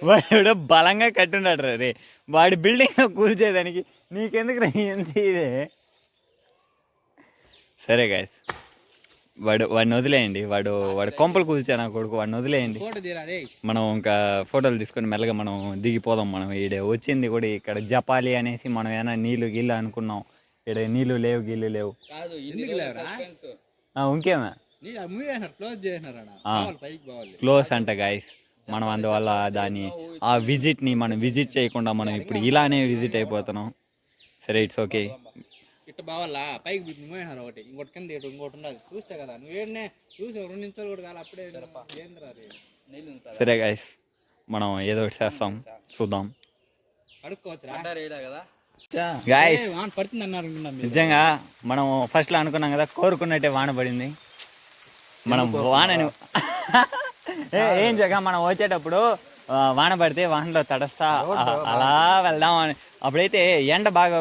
వాడు బలంగా కట్టున్నాడు రే, వాడి బిల్డింగ్ కూల్చేదానికి నీకెందుకు ఎంత ఇదే. సరే గాయస్, వాడిని వదిలేయండి, వాడు కొంపలు కూల్చా నా కొడుకు, వాడిని వదిలేయండి. మనం ఇంకా ఫోటోలు తీసుకొని మెల్లగా మనం దిగిపోదాం. మనం ఈడ వచ్చింది కూడా ఇక్కడ జపాలి అనేసి మనం ఏమైనా నీళ్ళు గిల్లు అనుకున్నాం, ఇక్కడ నీళ్ళు లేవు గిల్లు లేవు. ఇంకేమా క్లోజ్ అంట గాయస్. మనం అందువల్ల ఆ విజిట్ని మనం విజిట్ చేయకుండా మనం ఇప్పుడు ఇలానే విజిట్ అయిపోతున్నాం. సరే ఇట్స్ ఓకే. ఇట్ట బావాలా పైకి పోయినారు ఒకటి, ఇంకోటి కింద ఇంకోటి ఉండదు, చూస్తే కదా నువ్వు ఏడనే చూసి 2 నిమిషాలు కూడా కాదు అప్పుడే. సరే గాయస్, మనం ఏదో ఒకటి చేస్తాం, చూద్దాం. అడుక్కోవచ్చు గాయస్. పడుతుంది అన్నారు, నిజంగా మనం ఫస్ట్ లో అనుకున్నాం కదా, కోరుకున్నట్టే వాన పడింది. మనం వానని ఏం జగ మనం వచ్చేటప్పుడు వాన పడితే వానలో తడస్తా అలా వెళ్దాం అని, అప్పుడైతే ఎండ బాగా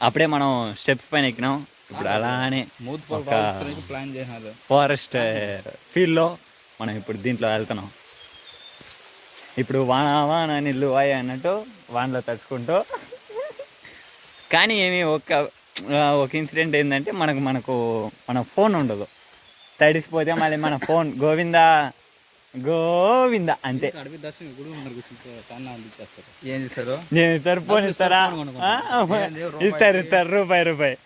అప్పుడే మనం స్టెప్స్ పైన ఎక్కినాం. ఇప్పుడు అలానే ప్లాన్ చేసినారు ఫారెస్ట్ ఫీల్డ్ లో మనం ఇప్పుడు దీంట్లో వెళ్తున్నాం. ఇప్పుడు వాన నీళ్ళు వాయి అన్నట్టు వానలో తడుచుకుంటూ. కానీ ఏమి ఒక ఇన్సిడెంట్ ఏంటంటే మనకు మన ఫోన్ ఉండదు, తడిసిపోతే మళ్ళీ మన ఫోన్ గోవిందా అంతే. ఇస్తారు ఫోన్ ఇస్తారా? ఇస్తారు రూపాయి.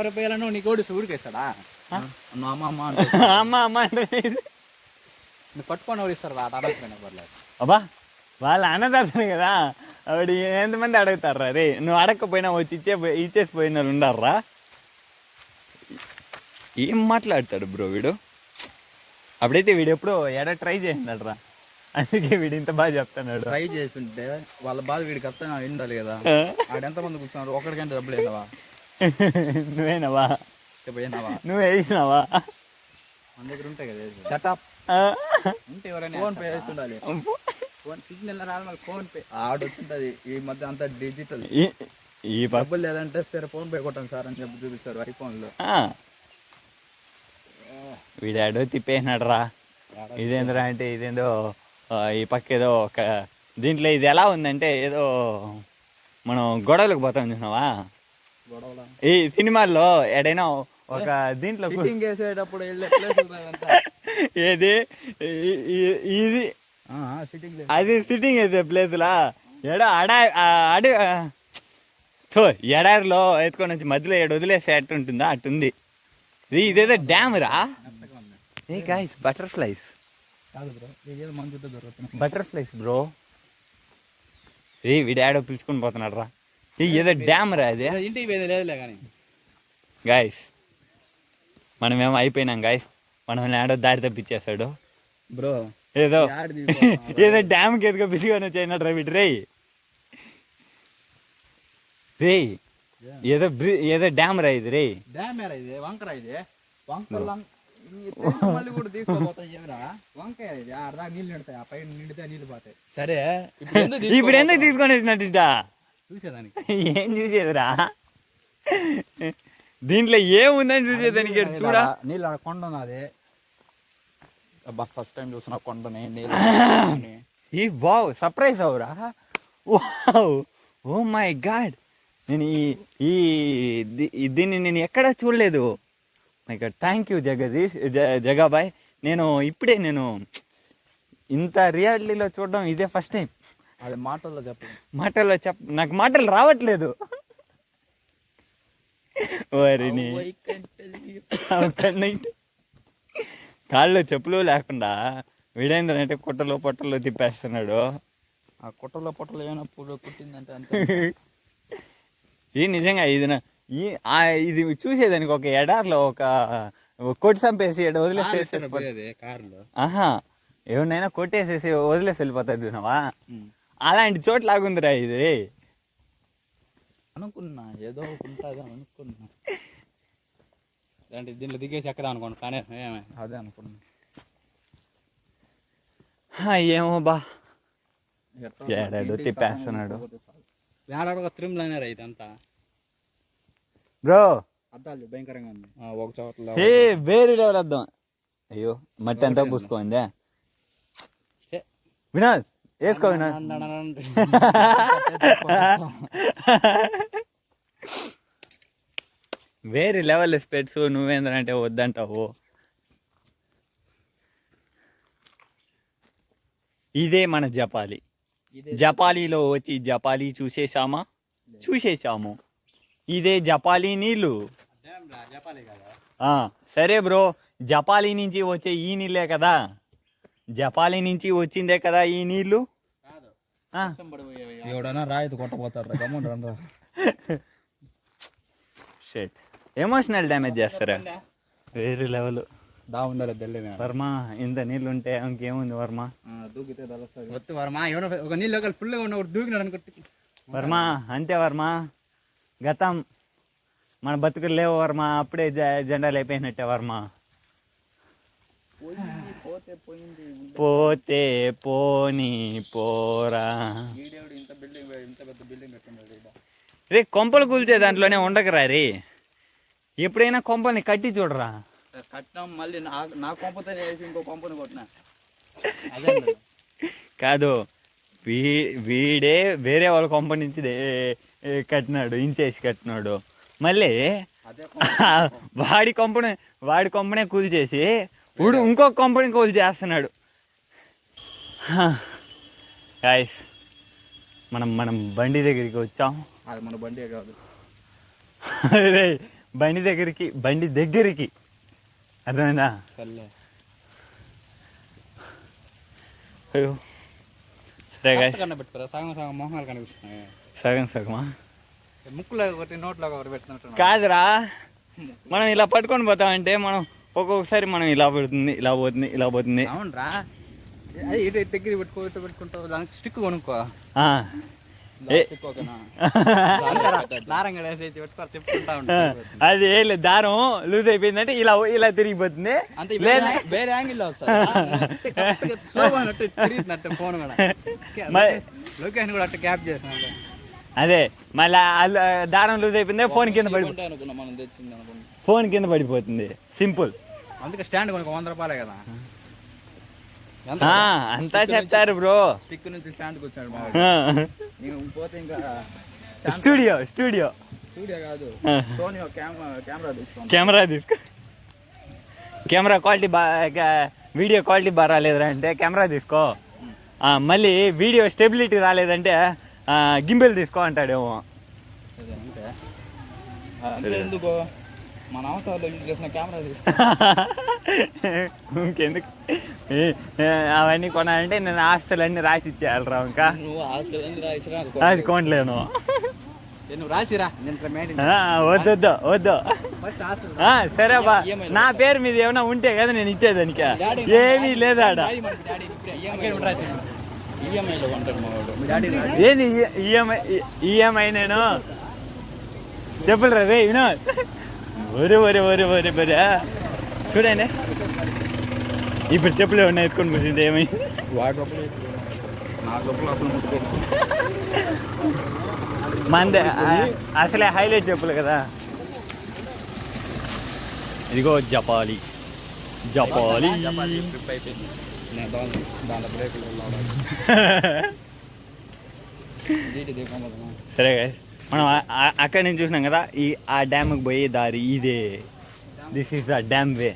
రూపాయలను నీ కోడి ఊరికేస్తాడా? అమ్మ అంటే నువ్వు పట్టుకొని ఎవరు ఇస్తారు పర్లేదు. అబ్బా వాళ్ళు అన్నదాతనే కదా, ఆవిడ ఎంతమంది అడుగుతారా రే, నువ్వు అడగకపోయినా వచ్చి ఇచ్చేసి పోయిన వాళ్ళు ఉండారా? ఏం మాట్లాడతాడు బ్రో వీడు. అప్పుడైతే వీడు ఎప్పుడో ట్రై చేసినాడు రా, అందుకే వీడు ఇంత బాగా చెప్తున్నాడు. ట్రై చేస్తుంటే వాళ్ళ బాధ వీడికి అర్థం ఉండాలి కదా. ఆడెంతమంది కూర్చున్నారు, ఒకరికంటే డబ్బులు వేసినావా? నువ్వేనావా? నువ్వు వేసినావా? మన దగ్గర ఉంటాయి కదా షటప్ ఉంటే ఎవరైనా ఫోన్ పే చేసి ఉండాలి. ఫోన్ సిగ్నల్ రావాలి, ఫోన్ పే ఆడొచ్చుంటది. ఈ మధ్య అంతా డిజిటల్. ఈ డబ్బులు లేదంటే సరే ఫోన్ పే కొట్టాను సార్ అని చెప్పి చూపిస్తారు ఐఫోన్లో. వీడాడో తిప్పేసినాడు రా. ఇదేంద్రా అంటే ఇదేందో ఈ పక్క ఏదో ఒక దీంట్లో ఇది ఎలా ఉందంటే ఏదో మనం గొడవలకు పోతాం చూసినావా ఈ సినిమాల్లో ఎడైనా ఒక దీంట్లో వేసేటప్పుడు ఏది ఇది అది సిట్టింగ్ వేసే ప్లేస్లా ఎడో ఎడారిలో ఎత్తుకొని వచ్చి మధ్యలో వదిలేసే అట్టుంటుందా? అట్టుంది. ఇదేదో డ్యామ్ రా. ఏ గాయ్స్ బటర్ఫ్లైస్ బ్రో. వీడాడో పిలుచుకొని పోతున్నాడు రా. ఏదో డ్యామ్ రా అది. ఇంటికి లేదులే కానీ గాయస్ మనమేమో అయిపోయినాం గాయస్. మనం ఆడో దారి తప్పించేస్తాడు బ్రో. ఏదో డ్యామ్కి ఎదుగో పిలుచుకొని వచ్చాయినాడు రా వీడు. రే ఏదో డ్యామ్ రా ఇది. రే డ్యామ్ ఇది వంకరా, ఇది వంక మళ్ళీ కూడా తీసుకోపోతాయి. వంకాయ ఇది అర్ధా నీళ్ళు నిండుతాయి, ఆ పైన నిండితే నీళ్ళు పోతాయి. సరే ఇప్పుడు ఎందుకు తీసుకొని వచ్చినట్టు చూసేదానికి? ఏం చూసేదిరా దీంట్లో ఏముందని చూసేదానికి? చూడ నీళ్ళు కొండ ఉన్నది. అబ్బా ఫస్ట్ టైం చూసిన కొండని ఈ వావ్ సర్ప్రైజ్ అవురా. వావ్ ఓ మై గాడ్, నేను దీన్ని నేను ఎక్కడా చూడలేదు. My god thank you Jagabhai. నేను ఇంత రియాలిటీలో చూడడం ఇదే ఫస్ట్ టైం. అది మాటల్లో చెప్పలేదు. మాటల్లో నాకు మాటలు రావట్లేదు. వారిని కాళ్ళు చెప్పులు లేకుండా వీడైందంటే పొట్టలో తిప్పేస్తున్నాడు. ఆ పొట్టలో ఏమైనా పూలు కుట్టిందంటే అంత. ఇది నిజంగా ఇది చూసేదానికి ఒక ఎడార్లో ఒక కొట్టి చంపేసి వదిలేసేసి కారులో ఎవరినైనా కొట్టేసేసి వదిలేసి వెళ్ళిపోతాడు చూసినావా, అలాంటి చోటు లాగుందిరా ఇది. అనుకున్నా ఏదో ఉంటుంది అనుకున్నా, దీంట్లో దిగేసి ఎక్కదా అనుకోండి, కానీ అదే అనుకున్నా. ఏమో బా ఏడాడు తిప్పేస్తున్నాడు. ఏడాడు తిరుమలనేరా ఇదంతా బ్రో. అద్దాలు భయంకరంగా ఉంది ఒక చోట్ల. వేరే లెవెల్ అద్దాం. అయ్యో మట్టి అంతా పూసుకోండి. వినోద్ వేసుకో వినోద్. వేరే లెవెల్ స్పెట్స్ నువ్వేందంటే వద్దంటావు. ఇదే మన జపాలి. జపాలీలో వచ్చి జపాలి చూసేసాము. ఇదే జపాలి నీళ్ళు. సరే బ్రో, జపాలి నుంచి వచ్చే ఈ నీళ్ళే కదా, జపాలి నుంచి వచ్చిందే కదా ఈ నీళ్ళు. ఎవడైనా రాయితీ కొట్టబోతారు. షెట్ ఎమోషనల్ డ్యామేజ్ చేస్తారా వేరే లెవెల్. వర్మ ఇంత నీళ్ళు ఉంటే ఇంకేముంది వర్మ. దూకితే వర్మ ఒక నీళ్ళు ఫుల్గా ఉన్న దూకినాడు అనుకుంటే వర్మ అంతే వర్మ. గతం మన బతుకులు లేవు వర్మ, అప్పుడే జెండాలు అయిపోయినట్టే వర్మ. పోతే పోనీ పోరా. రే కొంపలు కూల్చే దాంట్లోనే ఉండకరా రే, ఎప్పుడైనా కొంపల్ని కట్టి చూడరా. కట్టినాం మళ్ళీ నా కొంపతో ఇంకో కొంపని కొట్టినా. కాదు వీడే వేరే వాళ్ళ కొంప నుంచి కట్టినాడు, ఇంచేసి కట్టినాడు. మళ్ళీ వాడి కొంపనే కూల్చేసి ఇప్పుడు ఇంకొక కొంపని కూల్ చేస్తున్నాడు. గాయ్స్ మనం బండి దగ్గరికి వచ్చాం. అది మన బండి కాదు అరే బండి దగ్గరికి అర్థమైందా? అయ్యో సరే గాయ్స్, పెట్టుకోరా సగం మొహాలు కనిపిస్తున్నాయి. సగమా ముక్కులో ఒకటి నోట్లో ఒకటి పెట్టినట్టు కాదురా. మనం ఇలా పట్టుకొని పోతామంటే మనం ఒక్కొక్కసారి మనం ఇలా పోతుంది. అవునరా, ఇటు దగ్గర పెట్టుకుంటావు, దానికి స్టిక్ కొనుక్కో. అది ఏం లేదు, దారం లూజ్ అయిపోయిందంటే ఇలా తిరిగిపోతుంది. వేరే యాంగిల్లో ఫోన్ కూడా లొకేషన్ కూడా అట్లా క్యాప్ చేసిన. అదే మళ్ళీ దారం లూజ్ అయిపోయింది, ఫోన్ కింద పడిపోతుంది. సింపుల్. అందుకే స్టాండ్ కొనుక్కో, 100 రూపాయలే కదా. అంతా చెప్తారు బ్రో. టిక్ నుంచి స్టాండ్కి వచ్చాడు పోతే ఇంకా స్టూడియో కాదు, సోనీ కెమెరా తీసుకో. కెమెరా క్వాలిటీ వీడియో క్వాలిటీ బాగా రాలేదురా అంటే కెమెరా తీసుకో. మళ్ళీ వీడియో స్టెబిలిటీ రాలేదంటే గింబెల్ తీసుకో అంటాడేమో. ఎందుకు మన అవసరాలు చేసిన కెమెరా తీసుకో. ఇంకెందుకు అవన్నీ కొనాలంటే నేను ఆస్తులన్నీ రాసి ఇచ్చేయాలరా. ఇంకా అది కొనలేను. రాసిరా వద్దు. సరే బా, నా పేరు మీద ఏమైనా ఉంటే కదా నేను ఇచ్చేదానికి. ఏమీ లేదా ఏంది ఈఎంఐ? నేను చెప్పులరా రే వినోద్. ఒరే చూడండి, ఇప్పుడు చెప్పులు ఏమన్నా ఎత్తుకొని కూర్చుంటే ఏమై మందే అసలే హైలైట్ చెప్పులు కదా. ఇదిగో జపాలి. సరే మనం అక్కడి నుంచి చూసినాం కదా, ఆ డ్యామ్కి పోయే దారి ఇదే. దిస్ ఈస్ ద డ్యామ్ వే.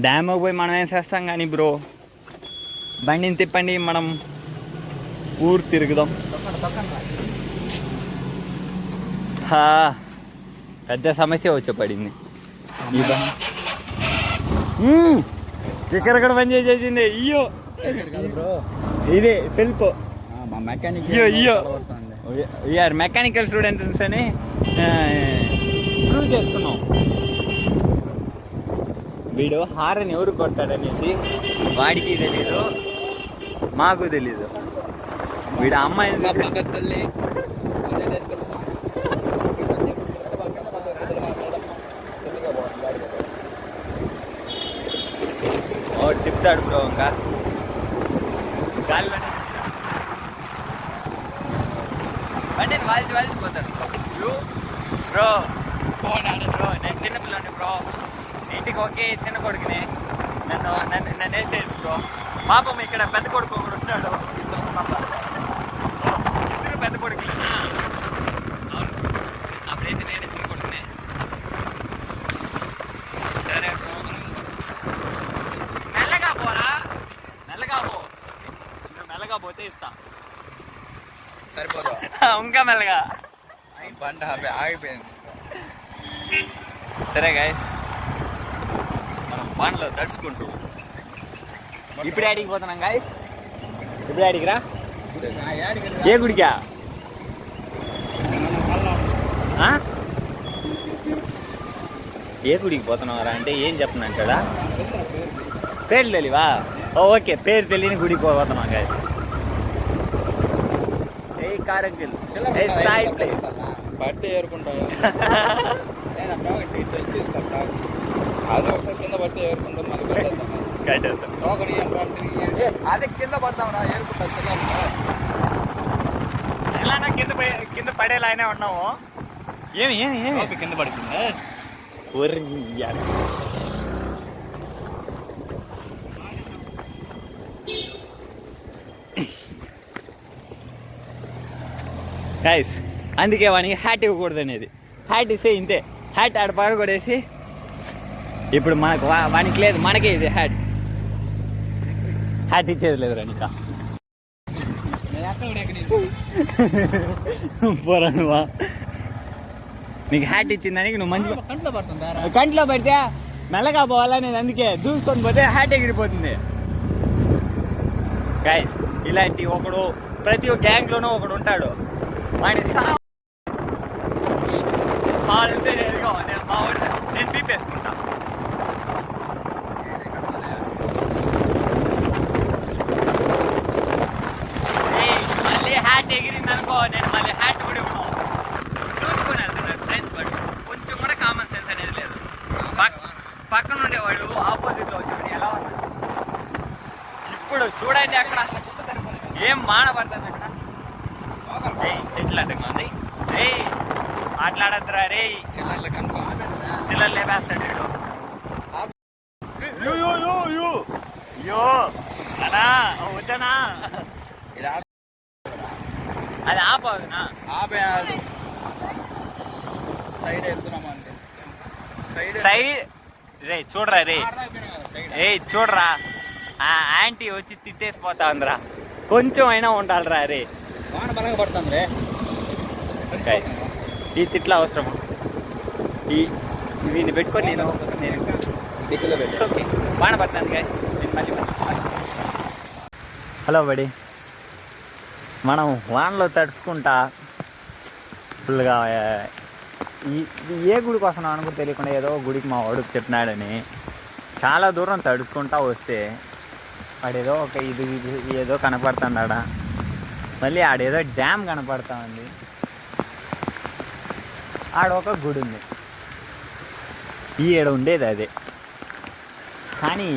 డ్యామ్కి పోయి మనం ఏం చేస్తాం కానీ బ్రో, బండిని తిప్పండి మనం ఊరు తిరుగుదాం. పెద్ద సమస్య వచ్చే పడింది. స్టిక్కర్ కూడా పని చేసేసింది. అయ్యో ఇదే self mechanic. We are mechanical students అని ప్రూవ్ చేస్తున్నాం. వీడు హారన్ ఎవరు కొడతాడనేసి వాడికి తెలీదు, మాకు తెలీదు. వీడు అమ్మాయి తిప్పుతాడు బ్రో. ఇంకా గాలిలో బండి వాల్చిపోతాడు బ్రో. బ్రో నేను చిన్నపిల్లని బ్రో, ఇంటికి ఒకే చిన్న కొడుకుని, నన్ను వేసేది బ్రో. పాపం ఇక్కడ పెద్ద కొడుకు ఒకడు ఉంటాడు. ఇద్దరు పెద్ద కొడుకులేనా? అవును, అప్పుడైతే నేనే చిన్న కొడుకునే. సరే బ్రో, మెల్లగా పోరా, మెల్లగా పో. నువ్వు మెల్లగా పోతే ఇస్తా. సరిపోదు ఇంకా మెల్లగా. బండి ఆగిపోయింది. సరే గాయస్, మనం బండ్లో తడుచుకుంటూ ఇప్పుడు ఆడికి పోతున్నాం గాయస్. ఇప్పుడు ఆడికి రా. ఏ గుడికా? ఏ గుడికి పోతున్నావరా అంటే ఏం చెప్తున్నా పేరు తెలియవా? ఓకే, పేరు తెలియని గుడికి పోతున్నాం గాయస్. ఏ కారంగిల్ సైడ్ ప్లేస్ పడితే ఏరుకుంటాయో అది ఒకసారి కింద పడితే ఏరుకుంటాం. అదే కింద పడతాం రా, ఏరుకుంటాం. ఎలా కింద పడేలానే ఉన్నాము. ఏమి ఏమి ఏమి కింద పడుతుంది. గైస్ అందుకే వానికి హ్యాట్ ఇవ్వకూడదు అనేది. హ్యాట్ ఇస్తే ఇంతే, హ్యాట్ ఆడ పడకూడేసి. ఇప్పుడు మనకు వానికి లేదు, మనకే ఇది హ్యాట్. హ్యాట్ ఇచ్చేది లేదు రా. పోరా నువ్వా? నీకు హ్యాట్ ఇచ్చిందానికి నువ్వు మంచిగా కంట్లో పడితే మెల్లగా పోవాలనేది. అందుకే దూసుకొని పోతే హ్యాట్ ఎగిరిపోతుంది. గైస్ ఇలాంటి ఒకడు ప్రతి ఒక్క గ్యాంగ్లోనూ ఒకడు ఉంటాడు. వాడి నేను పీపేసుకుంటా. మళ్ళీ హ్యాట్ ఎగిరింది అనుకో, నేను మళ్ళీ హ్యాట్ కూడా ఇవ్వను. చూసుకొని వెళ్తున్నాడు ఫ్రెండ్స్. వాడు కొంచెం కూడా కామన్ సెన్స్ అనేది లేదు. పక్కన ఉండేవాడు ఆపోజిట్లో వచ్చాడు ఎలా వస్తాడు. ఇప్పుడు చూడండి అక్కడ ఏం మానబడుతుంది. అక్కడ చెట్లు అడ్డంగా రే, మాట్లాడద్దురా రే. చిల్లర్లు లేపేస్తాడు వద్దనా. అది ఆపదునా? ఆపేయాలి. సైడ్ వెళ్తున్నామా అంటే సైడ్ రే. చూడరా రే, ఏ చూడరా, యాంటీ వచ్చి తిట్టేసిపోతా ఉందిరా. కొంచెం అయినా ఉండాలిరా రే. వాన బలంగా పడుతుంది రే. ఈ తిట్ల అవసరమా? దీన్ని పెట్టుకొని నేను దిక్కులో పెట్టి ఓకే వాన పడుతుంది గాయస్. నేను మళ్ళీ హలో బడి. మనం వానలో తడుచుకుంటా ఫుల్గా ఏ గుడికి వస్తున్నాం అనుకో తెలియకుండా ఏదో గుడికి మా వాడు చెప్పినాడని చాలా దూరం తడుచుకుంటా వస్తే వాడేదో ఒక ఇది ఏదో కనపడుతున్నాడా. మళ్ళీ ఆడేదో డ్యామ్ కనపడతా ఉంది. ఆడ ఒక గుడి ఉంది. ఈ ఏడ ఉండేది అదే. కానీ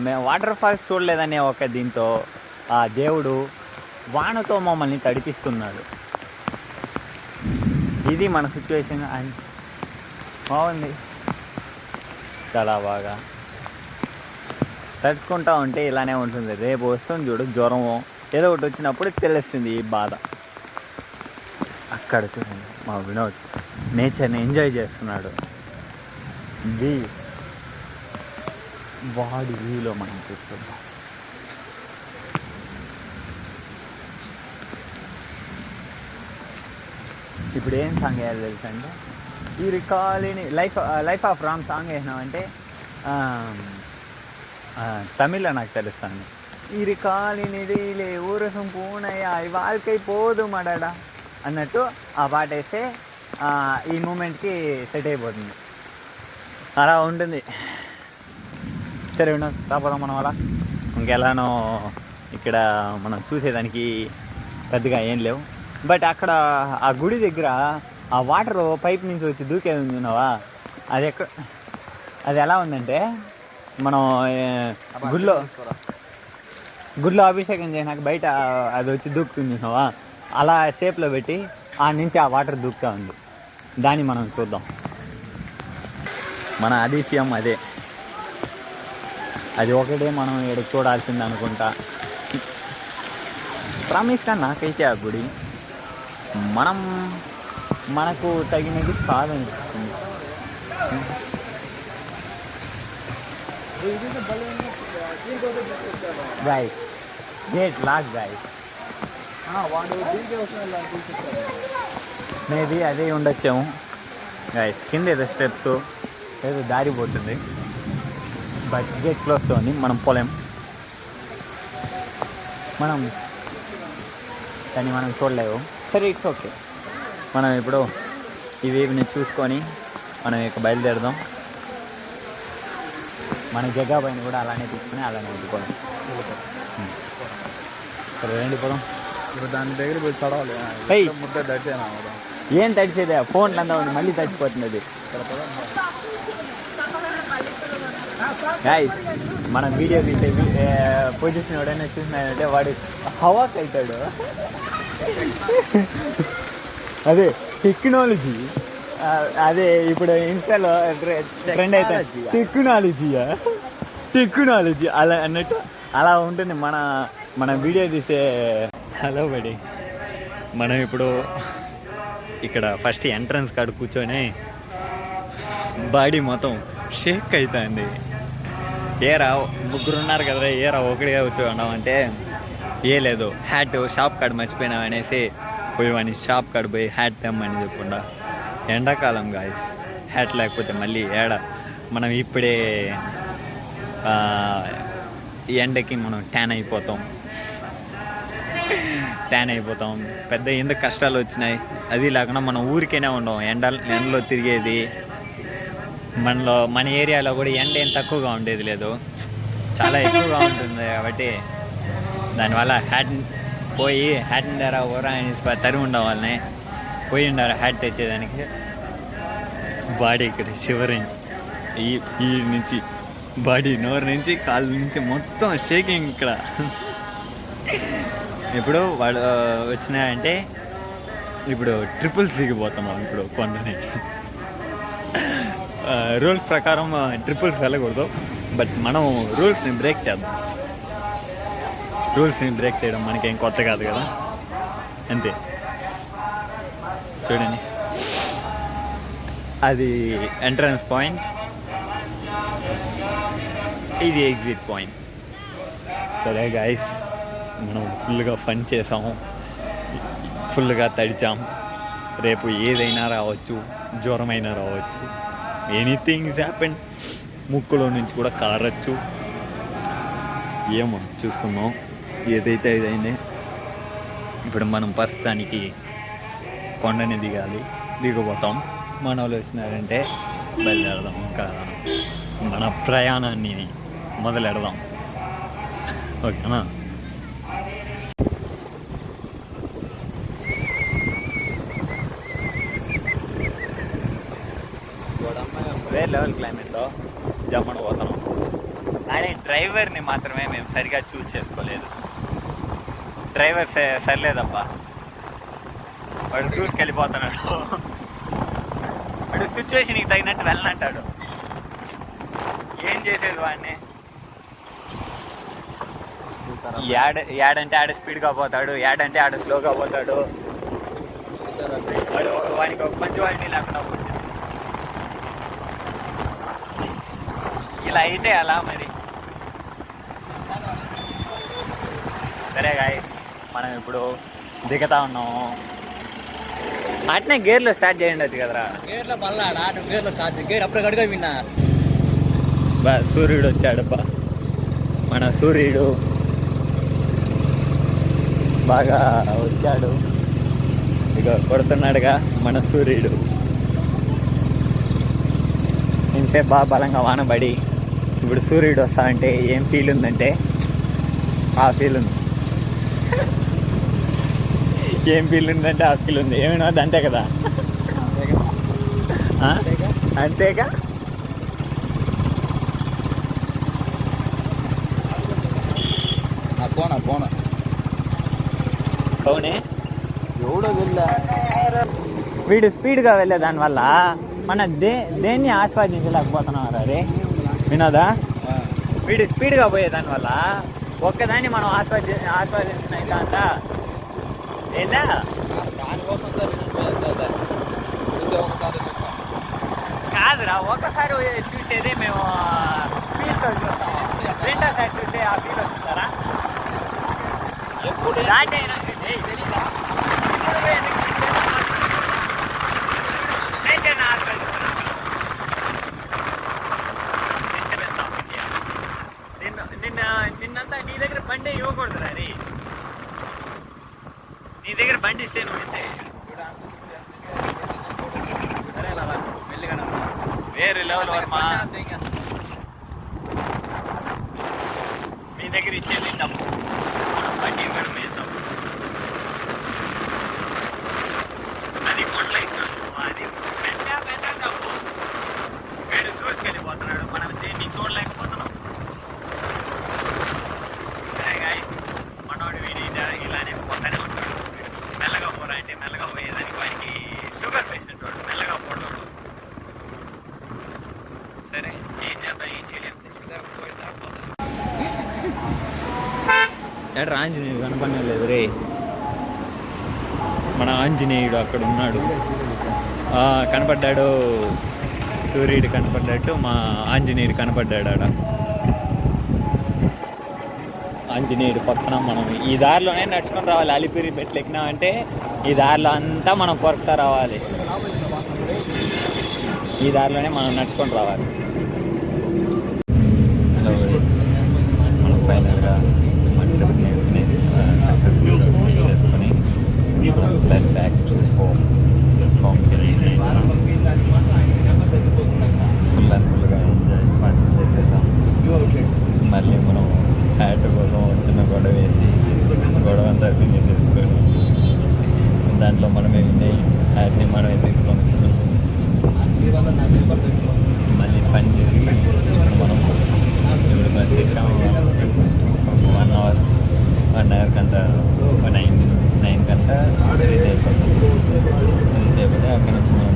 మేము వాటర్ ఫాల్స్ చూడలేదనే ఒక దీంతో ఆ దేవుడు వానతో మమ్మల్ని తడిపిస్తున్నాడు. ఇది మన సిచ్యువేషన్. బాగుంది, చాలా బాగా తడుచుకుంటా ఉంటే ఇలానే ఉంటుంది. రేపు వస్తుంది చూడు జ్వరము ఏదో ఒకటి వచ్చినప్పుడు తెలుస్తుంది ఈ బాధ. అక్కడ చూడండి మా వినోద్ నేచర్ని ఎంజాయ్ చేస్తున్నాడు. వాడి వ్యూలో మనం చూస్తున్నాం. ఇప్పుడు ఏం సాంగ్ వేయాలి తెలుసా అంటే ఈ రికాలిని లైఫ్ ఆఫ్ రామ్ సాంగ్ వేసినామంటే తమిళ్లో నాకు తెలుస్తాను. ఈ రికాలినిడిలే ఊరసం పూనయ్య వాళ్ళకై పోదు మడడా అన్నట్టు ఆ పాట వేస్తే ఈ మూమెంట్కి సెట్ అయిపోతుంది. అలా ఉంటుంది. సరే కాకపోతే మనం అలా ఇంకెలానో ఇక్కడ మనం చూసేదానికి పెద్దగా ఏం లేవు. బట్ అక్కడ ఆ గుడి దగ్గర ఆ వాటర్ పైప్ నుంచి వచ్చి దూకేది ఉంది ఉన్నావా, అది ఎలా ఉందంటే మనం గుడిలో అభిషేకం చేసినాక బయట అది వచ్చి దూకుతుంది ఉన్నావా, అలా షేప్లో పెట్టి ఆ నుంచి ఆ వాటర్ దూకుతూ ఉంది. దాన్ని మనం చూద్దాం. మన అదిశయం అదే, అది ఒకటే మనం ఇక్కడ చూడాల్సింది అనుకుంటా. ప్రామిస్ నాకైతే ఆ గుడి మనకు తగినది కాదనిపిస్తుంది. Guys gate lock guys, maybe అదే ఉండొచ్చేమో గైస్. కింద ఏదో స్టెప్స్ ఏదో దారి పోతుంది, బట్ గేట్ క్లోజ్తో ఉంది, మనం పోలేం. కానీ మనం చూడలేవు. సరే ఇట్స్ ఓకే. మనం ఇప్పుడు ఈ వేవ్ని చూసుకొని మనం ఇక బయలుదేరదాం. మన జగ్గా పైన కూడా అలానే తీసుకుని అలానే వెళ్ళిపోదాం. సరే రండి పోదాం. ఇప్పుడు దాని దగ్గర పోయి చదవాలి. ముద్ద తడిచేనా? ఏం తడిచేదే, ఫోన్లు అంతా ఉంది, మళ్ళీ తడిచిపోతుంది అది. గాయ్స్ మనం వీడియో తీసే పొజిషన్ ఎవడైనా చూసినాడంటే వాడు హవాక్ అవుతాడు. అదే టెక్నాలజీ, అదే ఇప్పుడు ఇన్స్టాలో ట్రెండ్ అవుతుంది టెక్నాలజీ అలా అన్నట్టు అలా ఉంటుంది మన వీడియో తీసే. హలో బడి, మనం ఇప్పుడు ఇక్కడ ఫస్ట్ ఎంట్రన్స్ కాడ కూర్చొని బాడీ మొత్తం షేక్ అవుతుంది. ఏరా ముగ్గురు ఉన్నారు కదరా, ఏరా ఒకటిగా కూర్చోండాం అంటే ఏ లేదు, హ్యాట్ షాప్ కాడ మర్చిపోయినాం అనేసి పోయి వాడిని షాప్ కాడ పోయి హ్యాట్ తెమ్మని చెప్పకుండా. ఎండాకాలం గాయస్, హ్యాట్ లేకపోతే మళ్ళీ మనం ఇప్పుడే ఈ ఎండకి మనం ట్యాన్ అయిపోతాం. పెద్ద ఎందుకు కష్టాలు వచ్చినాయి. అది లేకుండా మనం ఊరికైనా ఉండం, ఎండలో తిరిగేది. మన ఏరియాలో కూడా ఎండ ఏం తక్కువగా ఉండేది లేదు, చాలా ఎక్కువగా ఉంటుంది. కాబట్టి దానివల్ల హ్యాట్ ధర ఊరా అనేసి తరి ఉండే వాళ్ళని పోయి ఉండారు హ్యాట్ తెచ్చేదానికి. బాడీ ఇక్కడ షివరింగ్, ఈ నుంచి బాడీ నోరు నుంచి కాళ్ళ నుంచి మొత్తం షేకింగ్ ఇక్కడ. ఇప్పుడు వాడు వచ్చినాయంటే ఇప్పుడు ట్రిపుల్స్ దిగిపోతున్నాం. ఇప్పుడు కొండని రూల్స్ ప్రకారం ట్రిపుల్స్ వెళ్ళకూడదు, బట్ మనం రూల్స్ని బ్రేక్ చేద్దాం. రూల్స్ని బ్రేక్ చేయడం మనకేం కొత్త కాదు కదా, అంతే. చూడండి, అది ఎంట్రన్స్ పాయింట్, ఇది ఎగ్జిట్ పాయింట్. సరే గాయస్, మనం ఫుల్గా ఫన్ చేసాము, ఫుల్గా తడిచాం. రేపు ఏదైనా రావచ్చు, జ్వరమైనా రావచ్చు, ఎనీథింగ్ ఇస్ హ్యాపెన్. ముక్కులో నుంచి కూడా కారచ్చు, ఏమో చూసుకుందాం. ఏదైతే ఇదైంది. ఇప్పుడు మనం ప్రస్తుతానికి కొండని దిగబోతాం. మన వాళ్ళు వచ్చినారంటే బయలుదేరదాం, ఇంకా మన ప్రయాణాన్ని మొదలెడదాం. ఓకేనా? వేరే లెవెల్ క్లైమేట్లో జమ్మను పోతాం. కానీ డ్రైవర్ని మాత్రమే మేము సరిగా చూస్ చేసుకోలేదు. డ్రైవర్ సరిలేదబ్బా, వాడు దూసుకెళ్ళిపోతున్నాడు. వాడు సిచ్యువేషన్కి తగినట్టు వెళ్ళనంటాడు. ఏం చేసేది వాడిని? యాడంటే ఆడ స్పీడ్గా పోతాడు, యాడంటే ఆడ స్లోగా పోతాడు. వాడికి ఒక పంచువాలిటీ లేకుండా వచ్చింది. ఇలా అయితే అలా మరి. సరే గాయ్, మనం ఇప్పుడు దిగుతా ఉన్నాము. అట్నే గేర్లో స్టార్ట్ చేయండి కదరా. గేర్లో పల్లాడా నువ్వు గేర్లో స్టార్ట్ గేర్ అప్పుడు గడుగా విన్నా. బా సూర్యుడు వచ్చాడు బా, మన సూర్యుడు బాగా వచ్చాడు, ఇక కొడుతున్నాడుగా మన సూర్యుడు. ఇంతే బాగా బలంగా వానబడి ఇప్పుడు సూర్యుడు వస్తా అంటే ఏం ఫీల్ ఉందంటే ఆ ఫీల్ ఉంది. ఏం ఫీల్ ఉందంటే ఆ ఫీల్ ఉంది. ఏమైనా అంతే కదా, అంతేగా. పోనా అవునే ఎవడో వెళ్ళా. వీడు స్పీడ్గా వెళ్ళే దానివల్ల మన దేన్ని ఆస్వాదించలేకపోతున్నాం రే వినోదా. వీడు స్పీడ్గా పోయే దానివల్ల ఒక్కదాన్ని మనం ఆస్వాదించిన అంతా ఏందా. దానికోసం కాదురా, ఒకసారి చూసేదే మేము ఫీల్తో చూస్తాం, రెండోసారి చూసే ఆ ఫీల్ వస్తుందారా. ఎప్పుడు దాటైనా తెలీదా నిన్నంతా నీ దగ్గర బండి ఇవ్వకూడదురా రే. నీ దగ్గర బండి ఇస్తే నువ్వు ఇంతే. వేరే లెవెల్ వర్మ. మీ దగ్గర ఇచ్చేది తప్పు, బండి ఇవ్వడం ఏ తప్పు. అది కొట్ల ఇచ్చాడు, అది పెద్ద తప్పు. వీడు దూసుకెళ్ళిపోతున్నాడు, మనం దేన్ని చూడలేకపోతున్నాం. మనోడు వీడి ఇలానే పోతానే ఉంటాడు. మెల్లగా పోరా అంటే మెల్లగా పోయేదానికి వాడికి షుగర్ పేషెంట్ వాడు, మెల్లగా పోతాడు. సరే ఏం చేద్దాం, ఏం చేయలేము. ఎట్రా ఆంజనేయుడు కనపడలేదు రే. మన ఆంజనేయుడు అక్కడ ఉన్నాడు, కనపడ్డాడు. సూర్యుడు కనపడ్డట్టు మా ఆంజనేయుడు కనపడ్డాడు ఆడ. ఆంజనేయుడు పక్కన మనం ఈ దారిలోనే నడుచుకొని రావాలి. అలిపిరి మెట్లు ఎక్కినామంటే ఈ దారిలో అంతా మనం కొరకుతా రావాలి. ఈ దారిలోనే మనం నడుచుకొని రావాలి. మనం ఫైనల్గా మన ట్రిప్ని సక్సెస్ఫుల్గా ఫినిష్ చేసుకొని ప్లస్ బ్యాక్ టు హోమ్కి ఫుల్ అండ్ ఫుల్గా ఎంజాయ్ చేసేసాం. మళ్ళీ మనం హ్యాట్ కోసం చిన్న గొడవ వేసి గొడవ అంతా ఫినిష్ చేసుకొని దాంట్లో మనమే విన్నాయి. హ్యాట్ని మనమే తీసుకొని వచ్చినాం. మళ్ళీ పని చేసి మనం ఇప్పుడు బస్ ఎక్కాము. 1 అవర్ కంతా 9 కంతా రీచ్ అయిపోతాం. రీచ్ అయిపోతే అక్కడ నుంచి మనం